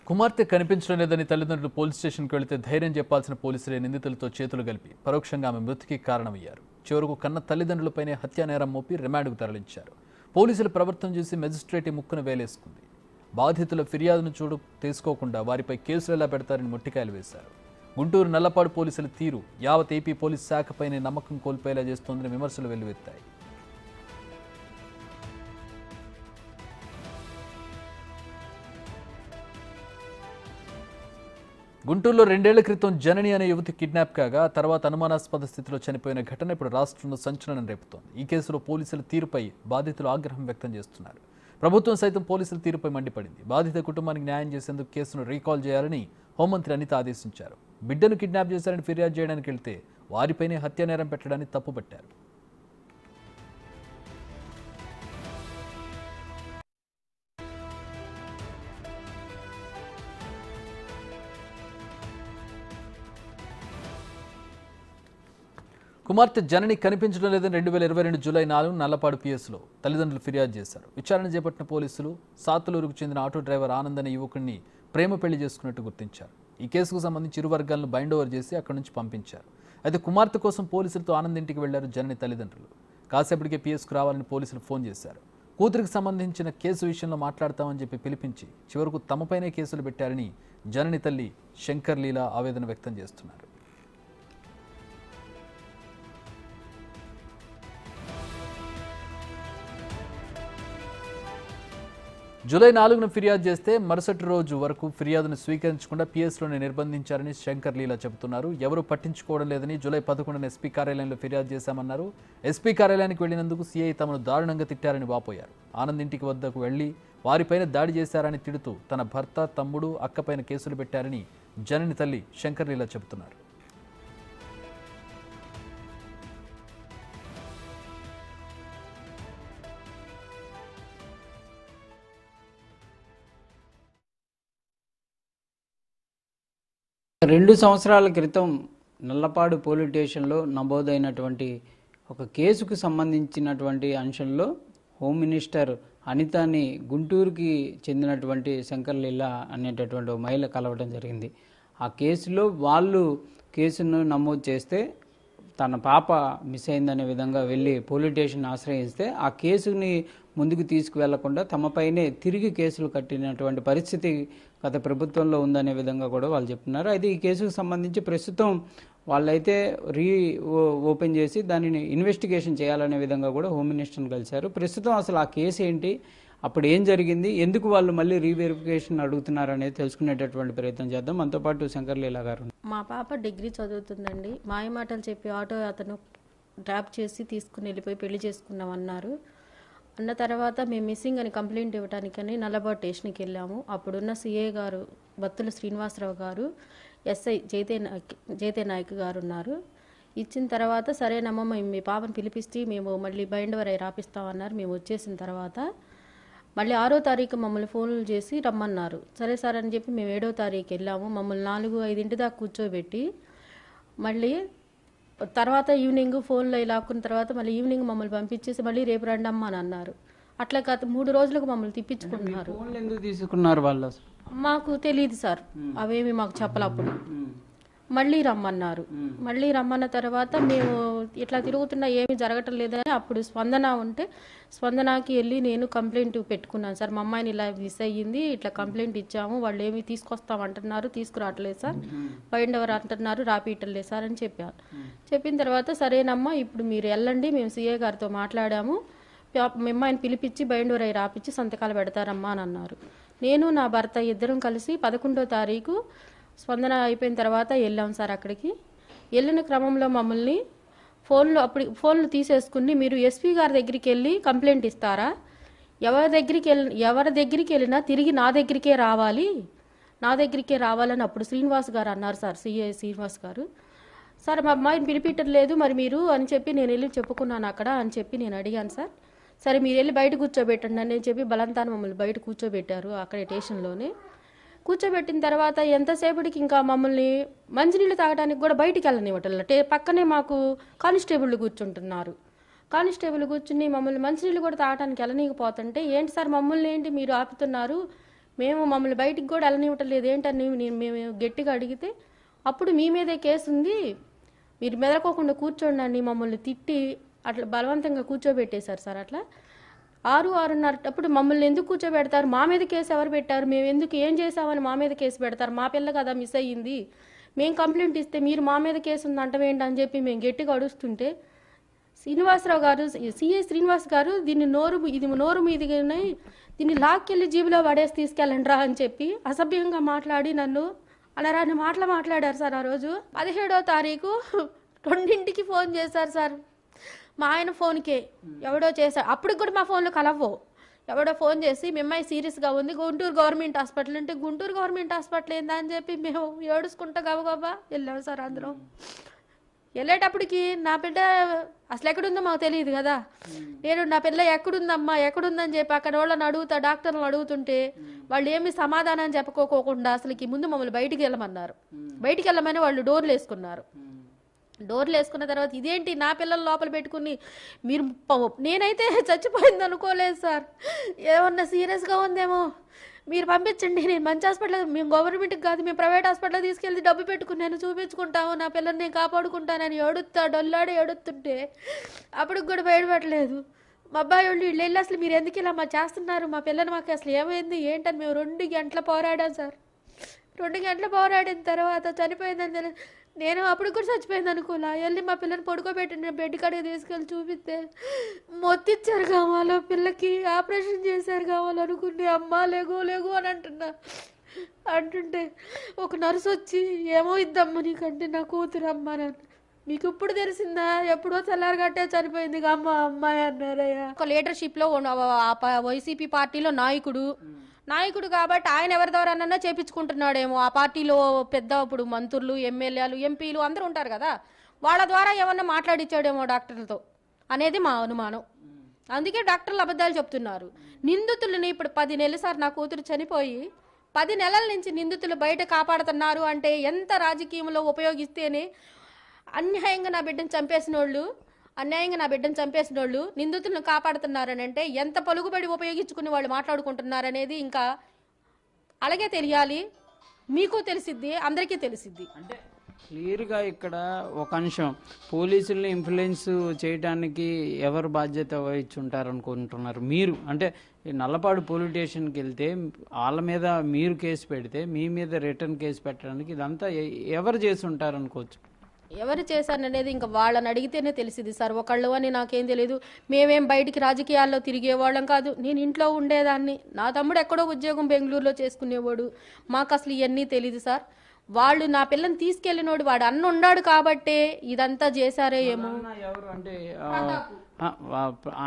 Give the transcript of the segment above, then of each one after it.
కుమార్తె కనిపించడం లేదని తల్లిదండ్రులు పోలీస్ స్టేషన్కి వెళితే ధైర్యం చెప్పాల్సిన పోలీసులే నిందితులతో చేతులు కలిపి పరోక్షంగా ఆమె మృతికి కారణమయ్యారు. చివరకు కన్న తల్లిదండ్రులపైనే హత్యానేరం మోపి రిమాండ్కు తరలించారు. పోలీసుల ప్రవర్తన చూసి మెజిస్ట్రేట్ ముక్కును వేలేసుకుంది. బాధితుల ఫిర్యాదును తీసుకోకుండా వారిపై కేసులు ఎలా పెడతారని మొట్టికాయలు వేశారు. గుంటూరు నల్లపాడు పోలీసుల తీరు యావత్ ఏపీ పోలీస్ శాఖపైనే నమ్మకం కోల్పోయేలా చేస్తోందని విమర్శలు వెల్లువెత్తాయి. గుంటూరులో 2 ఏళ్ల క్రితం జనని అనే యువతి కిడ్నాప్ కాగా తర్వాత అనుమానాస్పద స్థితిలో చనిపోయిన ఘటన ఇప్పుడు రాష్ట్రంలో సంచలనం రేపుతోంది. ఈ కేసులో పోలీసుల తీరుపై బాధితులు ఆగ్రహం వ్యక్తం చేస్తున్నారు. ప్రభుత్వం సైతం పోలీసుల తీరుపై మండిపడింది. బాధిత కుటుంబానికి న్యాయం చేసేందుకు కేసును రీకాల్ చేయాలని హోంమంత్రి అనిత ఆదేశించారు. బిడ్డను కిడ్నాప్ చేశారని ఫిర్యాదు చేయడానికి వెళ్తే వారిపైనే హత్యానేరం పెట్టడాన్ని తప్పుపట్టారు. కుమార్తె జనని కనిపించడం లేదని 2022 జూలై 4 నల్లపాడు పిఎస్లో తల్లిదండ్రులు ఫిర్యాదు చేశారు. విచారణ చేపట్టిన పోలీసులు సాతులూరుకు చెందిన ఆటో డ్రైవర్ ఆనంద్ అనే యువకుడిని ప్రేమ పెళ్లి చేసుకున్నట్టు గుర్తించారు. ఈ కేసుకు సంబంధించి ఇరు వర్గాలను బైండ్ ఓవర్ చేసి అక్కడి నుంచి పంపించారు. అయితే కుమార్తె కోసం పోలీసులతో ఆనంద్ ఇంటికి వెళ్లారు జనని తల్లిదండ్రులు. కాసేపటికే పిఎస్కు రావాలని పోలీసులు ఫోన్ చేశారు. కూతురికి సంబంధించిన కేసు విషయంలో మాట్లాడతామని చెప్పి పిలిపించి చివరకు తమపైనే కేసులు పెట్టారని జనని తల్లి శంకర్ లీలా ఆవేదన వ్యక్తం చేస్తున్నారు. జూలై 4న ఫిర్యాదు చేస్తే మరుసటి రోజు వరకు ఫిర్యాదును స్వీకరించకుండా పిఎస్లోనే నిర్బంధించారని శంకర్ లీలా చెబుతున్నారు. ఎవరూ పట్టించుకోవడం లేదని జూలై 11న ఎస్పీ కార్యాలయంలో ఫిర్యాదు చేశామన్నారు. ఎస్పీ కార్యాలయానికి వెళ్లినందుకు సీఐ తమను దారుణంగా తిట్టారని వాపోయారు. ఆనంద్ ఇంటికి వద్దకు వెళ్లి వారిపైన దాడి చేశారని తిడుతూ తన భర్త, తమ్ముడు, అక్కపైన కేసులు పెట్టారని జనని తల్లి శంకర్ లీలా చెబుతున్నారు. రెండు సంవత్సరాల క్రితం నల్లపాడు పోలీస్ స్టేషన్లో నమోదైనటువంటి ఒక కేసుకు సంబంధించినటువంటి అంశంలో హోమ్ మినిస్టర్ అనితాని గుంటూరుకి చెందినటువంటి శంకర్ లీలా అనేటటువంటి ఒక మహిళ కలవడం జరిగింది. ఆ కేసులో వాళ్ళు కేసును నమోదు చేస్తే తన పాప మిస్ అయిందనే విధంగా వెళ్ళి పోలీస్ స్టేషన్ ఆశ్రయిస్తే ఆ కేసుని ముందుకు తీసుకువెళ్లకుండా తమపైనే తిరిగి కేసులు కట్టినటువంటి పరిస్థితి గత ప్రభుత్వంలో ఉందనే విధంగా కూడా వాళ్ళు చెప్తున్నారు. అయితే ఈ కేసుకు సంబంధించి ప్రస్తుతం వాళ్ళైతే ఓపెన్ చేసి దానిని ఇన్వెస్టిగేషన్ చేయాలనే విధంగా కూడా హోమ్ మినిస్టర్ని కలిశారు. ప్రస్తుతం అసలు ఆ కేసు ఏంటి, అప్పుడు ఏం జరిగింది, ఎందుకు వాళ్ళు మళ్ళీ రీవెరిఫికేషన్ అడుగుతున్నారు అనేది తెలుసుకునేటటువంటి ప్రయత్నం చేద్దాం. మనతో పాటు శంకర్ లీలా గారు. మా పాప డిగ్రీ చదువుతుందండి. మాయమాటలు చెప్పి ఆటో అతను డ్రాప్ చేసి తీసుకుని వెళ్ళిపోయి పెళ్లి చేసుకున్నామన్నారు. అన్న తర్వాత మేము మిస్సింగ్ అని కంప్లైంట్ ఇవ్వడానికని నల్లబాటు స్టేషన్కి వెళ్ళాము. అప్పుడున్న సిఏ గారు బత్తుల శ్రీనివాసరావు గారు, ఎస్ఐ జైతే నాయక్ గారు ఉన్నారు. ఇచ్చిన తర్వాత సరేనమ్మా మేము మీ పాపను పిలిపిస్తే మేము మళ్ళీ బైండ్ ఓవర్ అయి రాపిస్తామన్నారు. మేము వచ్చేసిన తర్వాత మళ్ళీ 6వ తారీఖు మమ్మల్ని ఫోన్లు చేసి రమ్మన్నారు. సరే సార్ అని చెప్పి మేము 7వ తారీఖు వెళ్ళాము. మమ్మల్ని 4-5 దాకా కూర్చోబెట్టి మళ్ళీ తర్వాత ఈవినింగ్ ఫోన్లో లాక్కున్న తర్వాత మళ్ళీ ఈవినింగ్ మమ్మల్ని పంపించేసి మళ్ళీ రేపు రండమ్మా అని అన్నారు. అట్లా గత 3 రోజులకు మమ్మల్ని తిప్పించుకున్నారు. ఎందుకు తీసుకున్నారు వాళ్ళు? మాకు తెలియదు సార్, అవేమి మాకు చెప్పలప్పుడు. మళ్ళీ రమ్మన్నారు. మళ్ళీ రమ్మన్న తర్వాత మేము ఇట్లా తిరుగుతున్నా ఏమీ జరగటం లేదని అప్పుడు స్పందన ఉంటే స్పందనకి వెళ్ళి నేను కంప్లైంట్ పెట్టుకున్నాను. సార్ మా అమ్మాయిని ఇలా మిస్ అయ్యింది, ఇట్లా కంప్లైంట్ ఇచ్చాము, వాళ్ళు ఏమి తీసుకొస్తామంటున్నారు, తీసుకురావట్లేదు సార్, బైండ్ ఓవర్ అంటున్నారు, రాపియట్లేదు సార్ అని చెప్పాను. చెప్పిన తర్వాత సరేనమ్మా ఇప్పుడు మీరు వెళ్ళండి, మేము సీఏ గారితో మాట్లాడాము, మీ అమ్మాయిని పిలిపించి బైండ్ ఓవర్ అయి రాపిచ్చి సంతకాలు పెడతారమ్మా అని అన్నారు. నేను నా భర్త ఇద్దరం కలిసి 11వ తారీఖు స్పందన అయిపోయిన తర్వాత వెళ్ళాం సార్. అక్కడికి వెళ్ళిన క్రమంలో మమ్మల్ని ఫోన్లు తీసేసుకుని మీరు ఎస్పీ గారి దగ్గరికి వెళ్ళి కంప్లైంట్ ఇస్తారా, ఎవరి దగ్గరికి వెళ్ళినా తిరిగి నా దగ్గరికే రావాలని అప్పుడు శ్రీనివాస్ గారు అన్నారు సార్, సిఐ శ్రీనివాస్ గారు. సార్ మా అమ్మాయిని పిలిపించట్లేదు మరి మీరు అని చెప్పి నేను వెళ్ళి చెప్పుకున్నాను అక్కడ అని చెప్పి నేను అడిగాను సార్. సరే మీరు వెళ్ళి బయట కూర్చోబెట్టండి అని చెప్పి బలంతాన్ని మమ్మల్ని బయట కూర్చోబెట్టారు. అక్కడ స్టేషన్లోనే కూర్చోబెట్టిన తర్వాత ఎంతసేపటికి ఇంకా మమ్మల్ని మంచినీళ్ళు తాగడానికి కూడా బయటికి వెళ్ళనివ్వటం. పక్కనే మాకు కానిస్టేబుల్ కూర్చుంటున్నారు. కానిస్టేబుల్ కూర్చుని మమ్మల్ని మంచినీళ్ళు కూడా తాగడానికి వెళ్ళనీకపోతుంటే ఏంటి సార్ మమ్మల్ని ఏంటి మీరు ఆపుతున్నారు, మమ్మల్ని బయటికి కూడా వెళ్ళనివ్వటం లేదు ఏంటని మేము గట్టిగా అడిగితే అప్పుడు మీ మీదే కేసు ఉంది, మీరు మెదలకోకుండా కూర్చోండి అని మమ్మల్ని తిట్టి అట్లా బలవంతంగా కూర్చోబెట్టేశారు సార్. అట్లా 6-6:30 మమ్మల్ని ఎందుకు కూర్చోబెడతారు, మా మీద కేసు ఎవరు పెట్టారు, మేము ఎందుకు ఏం చేసామని మా మీద కేసు పెడతారు, మా పిల్ల కదా మిస్ అయ్యింది, మేము కంప్లైంట్ ఇస్తే మీరు మా మీద కేసు ఉంది అంటవేంటి అని చెప్పి మేము గట్టిగా అడుస్తుంటే శ్రీనివాసరావు గారు, సిఐ శ్రీనివాస్ గారు ఇది నోరు మీదిగానే దీన్ని లాక్కెళ్ళి జీబులో పడేసి తీసుకెళ్ళండి రా అని చెప్పి అసభ్యంగా మాట్లాడి నన్ను అనరాని మాట్లాడారు సార్. ఆ రోజు 17వ తారీఖు 2ంటికి ఫోన్ చేశారు సార్. మా ఆయన ఫోన్కే ఎవడో చేశారు, అప్పుడు కూడా మా ఫోన్లో కలవ్వవు. ఎవడో ఫోన్ చేసి మీ అమ్మాయి సీరియస్గా ఉంది గుంటూరు గవర్నమెంట్ హాస్పిటల్ అంటే గుంటూరు గవర్నమెంట్ హాస్పిటల్ ఏందా అని చెప్పి మేము ఏడుచుకుంటా గబగబా వెళ్ళాము సార్. అందులో వెళ్ళేటప్పటికి నా బిడ్డ అసలు ఎక్కడుందో మాకు తెలియదు కదా. నేను నా పిల్ల ఎక్కడుందమ్మా ఎక్కడుందని చెప్పి అక్కడ వాళ్ళని డాక్టర్లను అడుగుతుంటే వాళ్ళు ఏమి సమాధానం చెప్పుకోకుండా అసలుకి ముందు మమ్మల్ని బయటికి వెళ్ళమన్నారు. బయటికి వెళ్ళమని వాళ్ళు డోర్లు వేసుకున్నారు. డోర్లు వేసుకున్న తర్వాత ఇదేంటి నా పిల్లలు లోపల పెట్టుకుని మీరు, నేనైతే చచ్చిపోయింది అనుకోలేదు సార్. ఏమన్నా సీరియస్గా ఉందేమో మీరు పంపించండి, నేను మంచి హాస్పిటల్, మేము గవర్నమెంట్కి కాదు మేము ప్రైవేట్ హాస్పిటల్ తీసుకెళ్ళి డబ్బు పెట్టుకుని చూపించుకుంటాము, నా పిల్లల్ని నేను కాపాడుకుంటానని డొల్లాడి ఏడుతుంటే అప్పటికి కూడా బయటపడలేదు. మా అబ్బాయి వాళ్ళు వెళ్ళి అసలు మీరు ఎందుకు ఇలా చేస్తున్నారు, మా పిల్లని మాకు అసలు ఏమైంది ఏంటని మేము 2 గంటలు పోరాడాం సార్. 2 గంటలు పోరాడిన తర్వాత చనిపోయిందని తెలియదు. నేను అప్పుడు కూడా చచ్చిపోయింది అనుకోలే. వెళ్ళి మా పిల్లని పడుకోబెట్టిన బెడ్ కాడికి తీసుకెళ్ళి చూపిస్తే మొత్తిచ్చారు కావాలో, పిల్లకి ఆపరేషన్ చేశారు కావాలో అనుకుని అమ్మ లేగు అని అంటుంటే ఒక నర్సు వచ్చి ఏమో ఇద్దమ్మ నీకంటే నా కూతురు అమ్మ అని, మీకు ఇప్పుడు తెలిసిందా, ఎప్పుడో తెల్లారగట్టే చనిపోయింది అమ్మాయి అన్నారయ్యా. ఒక లీడర్షిప్లో వైసీపీ పార్టీలో నాయకుడు కాబట్టి ఆయన ఎవరి ద్వారా చేపించుకుంటున్నాడేమో. ఆ పార్టీలో పెద్ద ఇప్పుడు మంత్రులు, ఎమ్మెల్యేలు, ఎంపీలు అందరూ ఉంటారు కదా, వాళ్ళ ద్వారా ఏమన్నా మాట్లాడించాడేమో డాక్టర్లతో అనేది మా అనుమానం. అందుకే డాక్టర్లు అబద్ధాలు చెప్తున్నారు. నిందితులని ఇప్పుడు 10 నెలలు సార్ నా కూతురు చనిపోయి 10 నెలల నుంచి నిందితులు బయట కాపాడుతున్నారు అంటే ఎంత రాజకీయంలో ఉపయోగిస్తేనే అన్యాయంగా నా బిడ్డను చంపేసిన వాళ్ళు నిందితులను కాపాడుతున్నారని అంటే ఎంత పలుకుబడి ఉపయోగించుకుని వాళ్ళు మాట్లాడుకుంటున్నారనేది ఇంకా అలాగే తెలియాలి. మీకు తెలిసిద్ది, అందరికీ తెలిసిద్ది. అంటే క్లియర్గా ఇక్కడ ఒక అంశం, పోలీసుల్ని ఇన్ఫ్లుయెన్స్ చేయడానికి ఎవరు బాధ్యత వహించుంటారు అనుకుంటున్నారు మీరు? అంటే నల్లపాడు పోలీస్ స్టేషన్కి వెళ్తే వాళ్ళ మీద మీరు కేసు పెడితే మీ మీద రిటర్న్ కేసు పెట్టడానికి ఇదంతా ఎవరు చేసి ఉంటారు అనుకోవచ్చు? ఎవరు చేశారనేది ఇంకా వాళ్ళని అడిగితేనే తెలిసింది సార్. ఒకళ్ళు అని నాకేం తెలియదు. మేమేం బయటికి రాజకీయాల్లో తిరిగేవాళ్ళం కాదు, నేను ఇంట్లో ఉండేదాన్ని. నా తమ్ముడు ఎక్కడో ఉద్యోగం బెంగళూరులో చేసుకునేవాడు, మాకు అసలు ఇవన్నీ తెలియదు సార్. వాళ్ళు నా పిల్లని తీసుకెళ్ళినోడు వాడు అన్న ఉన్నాడు కాబట్టే ఇదంతా చేశారే ఏమో. ఎవరు అంటే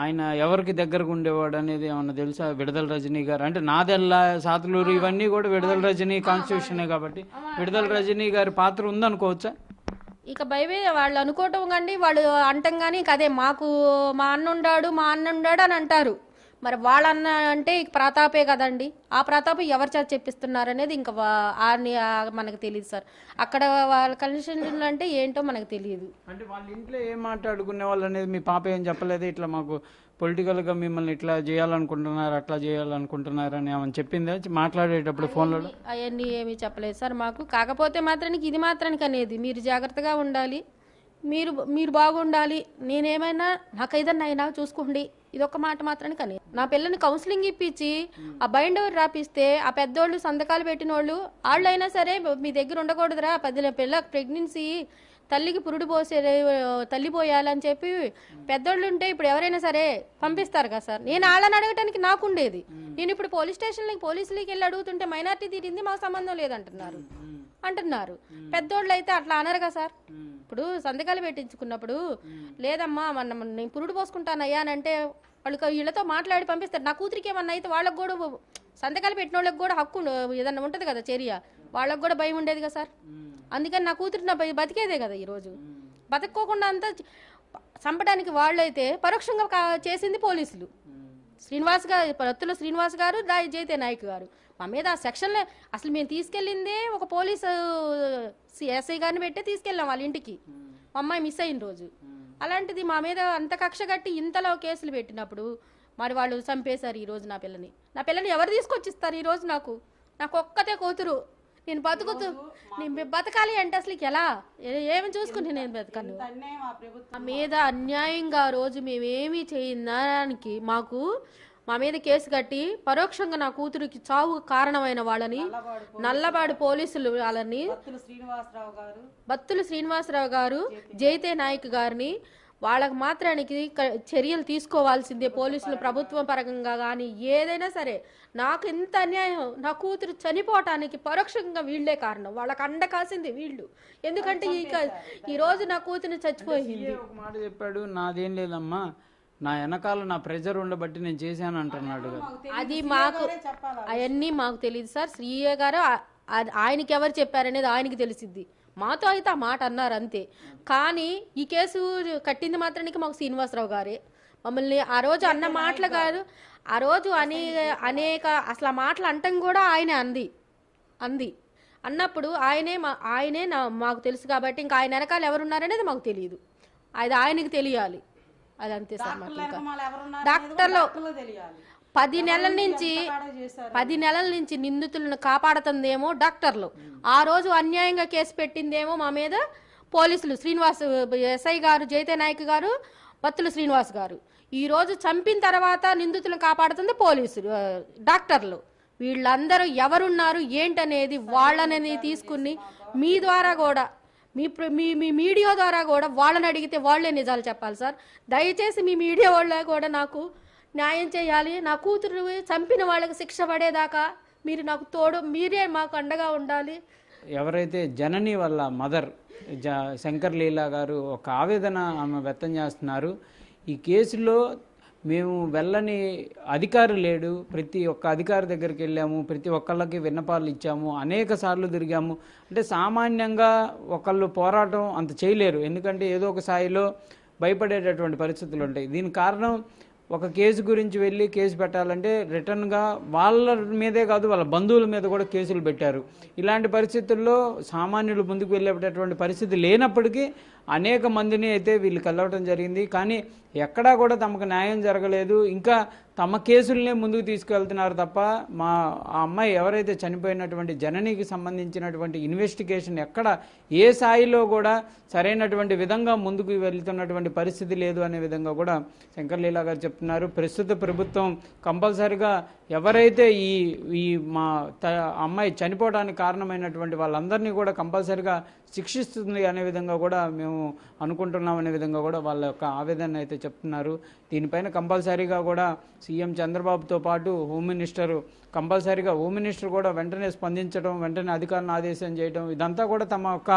ఆయన ఎవరికి దగ్గరకు ఉండేవాడు అనేది ఏమన్నా తెలుసా? విడుదల రజనీ గారు అంటే నాదెల్లా, సాతులూరు ఇవన్నీ కూడా విడుదల రజనీ కాన్స్టిట్యూషనే కాబట్టి విడుదల రజనీ గారి పాత్ర ఉందనుకోవచ్చా? ఇక భయమే వాళ్ళు అనుకోవటం కానీ వాళ్ళు అంటాం కానీ అదే మాకు మా అన్న ఉన్నాడు అని అంటారు. మరి వాళ్ళన్న అంటే ఇక ప్రతాపే కదండి, ఆ ప్రతాపం ఎవరి చేత చెప్పిస్తున్నారు అనేది ఇంకా మనకు తెలియదు సార్. అక్కడ వాళ్ళ కండిషన్లు అంటే ఏంటో మనకు తెలియదు. అంటే వాళ్ళ ఇంట్లో ఏం మాట్లాడుకునే వాళ్ళు అనేది మీ పాప ఏం చెప్పలేదు, ఇట్లా మాకు పొలిటికల్గా మిమ్మల్ని ఇట్లా చేయాలనుకుంటున్నారు అట్లా చేయాలనుకుంటున్నారు అని ఏమని చెప్పిందా మాట్లాడేటప్పుడు ఫోన్లో? అవన్నీ ఏమీ చెప్పలేదు సార్ మాకు. కాకపోతే మాత్రానికి ఇది మాత్రానికి అనేది మీరు జాగ్రత్తగా ఉండాలి, మీరు బాగుండాలి, నేనేమైనా నాకు ఏదన్నా అయినా చూసుకోండి, ఇదొక మాట మాత్రానికి అనేది. నా పిల్లని కౌన్సిలింగ్ ఇప్పించి ఆ బైండ్ ఓవర్ రాపిస్తే ఆ పెద్దోళ్ళు సంతకాలు పెట్టిన వాళ్ళు అయినా సరే మీ దగ్గర ఉండకూడదురా, పిల్ల ప్రెగ్నెన్సీ తల్లికి పురుడు పోసే తల్లి పోయాలని చెప్పి పెద్దోళ్ళు ఉంటే ఇప్పుడు ఎవరైనా సరే పంపిస్తారు కదా సార్. నేను వాళ్ళని అడగటానికి నాకు ఉండేది, నేను ఇప్పుడు పోలీస్ స్టేషన్లకి పోలీసులకి వెళ్ళి అడుగుతుంటే మైనార్టీ తీరింది మాకు సంబంధం లేదంటున్నారు. పెద్దోళ్ళు అయితే అట్లా అనరు కదా సార్. ఇప్పుడు సంతకాలు పెట్టించుకున్నప్పుడు లేదమ్మా నేను పురుడు పోసుకుంటానయ్యా అని అంటే వాళ్ళు వీళ్ళతో మాట్లాడి పంపిస్తారు. నా కూతురికి ఏమన్నా అయితే వాళ్ళకి కూడా సంతకాలు పెట్టిన వాళ్ళకి కూడా హక్కు ఏదన్నా ఉంటుంది కదా చర్య, వాళ్ళకి కూడా భయం ఉండేది కదా సార్. అందుకని నా కూతురు నా బతికేదే కదా ఈరోజు. బతక్కోకుండా అంతా చంపడానికి వాళ్ళైతే పరోక్షంగా చేసింది పోలీసులు. ప్రత్తుల శ్రీనివాస్ గారు, జైతే నాయక్ గారు మా మీద ఆ సెక్షన్లో అసలు మేము తీసుకెళ్ళిందే ఒక పోలీసు ఎస్ఐ గారిని పెట్టే తీసుకెళ్ళాం వాళ్ళ ఇంటికి, మా అమ్మాయి మిస్ అయిన రోజు. అలాంటిది మా మీద అంత కక్ష కట్టి ఇంతలో కేసులు పెట్టినప్పుడు మరి వాళ్ళు చంపేశారు ఈరోజు నా పిల్లని ఎవరు తీసుకొచ్చిస్తారు ఈరోజు నాకు? నాకు ఒక్కతే కూతురు, నేను నేను బతకాలి అంటే అసలు ఎలా ఏమి చూసుకుని నేను బతకాను? మా మీద అన్యాయంగా ఆ రోజు మేమేమీ చేయడానికి మా మీద కేసు కట్టి పరోక్షంగా నా కూతురికి చావు కారణమైన వాళ్ళని నల్లబాడు పోలీసులు వాళ్ళని బత్తుల శ్రీనివాసరావు గారు, జైతే నాయక్ గారిని వాళ్ళకి మాత్రానికి చర్యలు తీసుకోవాల్సిందే. పోలీసులు ప్రభుత్వం పరంగా కానీ ఏదైనా సరే. నాకు ఎంత అన్యాయం, నా కూతురు చనిపోవటానికి పరోక్షంగా వీళ్లే కారణం. వాళ్ళకి అండ కాసింది వీళ్ళు. ఎందుకంటే ఈ రోజు నా కూతురు చచ్చిపోయింది. ఒక మాట చెప్పాడు, నాదేం లేదమ్మా, నా వెనకాల నా ప్రెజర్ ఉండబట్టి నేను చేశాను అంటున్నాడు. అది మాకు అవన్నీ మాకు తెలియదు సార్. శ్రీయ గారు ఆయనకి ఎవరు చెప్పారనేది ఆయనకి తెలిసిద్ది. మాతో అయితే ఆ మాట అన్నారు అంతే. కానీ ఈ కేసు కట్టింది మాత్రానికి మాకు శ్రీనివాసరావు గారే. మమ్మల్ని ఆ రోజు అన్న మాటలు కాదు, ఆ రోజు అనేక అసలు ఆ మాటలు అంటాం కూడా ఆయనే అంది అన్నప్పుడు ఆయనే మాకు తెలుసు కాబట్టి ఇంకా ఆయన వెనకాల ఎవరున్నారనేది మాకు తెలియదు. అది ఆయనకి తెలియాలి. అది అంతే సార్. మాకు ఇంకా డాక్టర్లు 10 నెలల నుంచి నిందితులను కాపాడుతుందేమో డాక్టర్లు. ఆ రోజు అన్యాయంగా కేసు పెట్టిందేమో మా మీద పోలీసులు, ఎస్ఐ గారు, జైతే నాయక్ గారు, బత్తుల శ్రీనివాస్ గారు. ఈ రోజు చంపిన తర్వాత నిందితులను కాపాడుతుంది పోలీసులు, డాక్టర్లు. వీళ్ళందరూ ఎవరున్నారు ఏంటనేది వాళ్ళని తీసుకుని మీ ద్వారా కూడా మీ మీడియా ద్వారా కూడా వాళ్ళని అడిగితే వాళ్లే నిజాలు చెప్పాలి సార్. దయచేసి మీ మీడియా వాళ్ళ కూడా నాకు న్యాయం చేయాలి. నా కూతురు చంపిన వాళ్ళకి శిక్ష పడేదాకా మీరు నాకు మీరే మాకు అండగా ఉండాలి. ఎవరైతే జనని వాళ్ళ మదర్ శంకర్ లీలా గారు ఒక ఆవేదన ఆమె వ్యక్తం చేస్తున్నారు. ఈ కేసులో మేము వెళ్ళని అధికారి లేడు, ప్రతి ఒక్క అధికారి దగ్గరికి వెళ్ళాము, ప్రతి ఒక్కళ్ళకి విన్నపాలు ఇచ్చాము, అనేక సార్లు తిరిగాము. అంటే సామాన్యంగా ఒకళ్ళు పోరాటం అంత చేయలేరు, ఎందుకంటే ఏదో ఒక స్థాయిలో భయపడేటటువంటి పరిస్థితులు ఉంటాయి. దీనికి కారణం ఒక కేసు గురించి వెళ్ళి కేసు పెట్టాలంటే రిటర్న్గా వాళ్ళ మీదే కాదు వాళ్ళ బంధువుల మీద కూడా కేసులు పెట్టారు. ఇలాంటి పరిస్థితుల్లో సామాన్యులు ముందుకు వెళ్ళేటటువంటి పరిస్థితి లేనప్పటికీ అనేక మందిని అయితే వీళ్ళు కలవటం జరిగింది. కానీ ఎక్కడా కూడా తమకు న్యాయం జరగలేదు. ఇంకా తమ కేసులనే ముందుకు తీసుకెళ్తున్నారు తప్ప ఆ అమ్మాయి ఎవరైతే చనిపోయినటువంటి జననికి సంబంధించినటువంటి ఇన్వెస్టిగేషన్ ఎక్కడ ఏ స్థాయిలో కూడా సరైనటువంటి విధంగా ముందుకు వెళ్తున్నటువంటి పరిస్థితి లేదు అనే విధంగా కూడా శంకర్ లీలా గారు చెప్తున్నారు. ప్రస్తుత ప్రభుత్వం కంపల్సరిగా ఎవరైతే ఈ మా అమ్మాయి చనిపోవడానికి కారణమైనటువంటి వాళ్ళందరినీ కూడా కంపల్సరిగా శిక్షిస్తుంది అనే విధంగా కూడా మేము అనుకుంటున్నాం అనే విధంగా కూడా వాళ్ళ యొక్క ఆవేదన అయితే చెప్తున్నారు. దీనిపైన కంపల్సరీగా కూడా సీఎం చంద్రబాబుతో పాటు హోమ్ మినిస్టర్ కూడా వెంటనే స్పందించడం, వెంటనే అధికారులను ఆదేశం చేయడం, ఇదంతా కూడా తమ యొక్క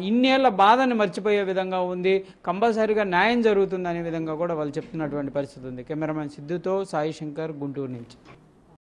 ఇన్నేళ్ల బాధని మర్చిపోయే విధంగా ఉంది. కంపల్సరీగా న్యాయం జరుగుతుంది అనే విధంగా కూడా వాళ్ళు చెప్తున్నటువంటి పరిస్థితి ఉంది. కెమెరామెన్ సిద్ధుతో సాయి శంకర్, గుంటూరు నుంచి.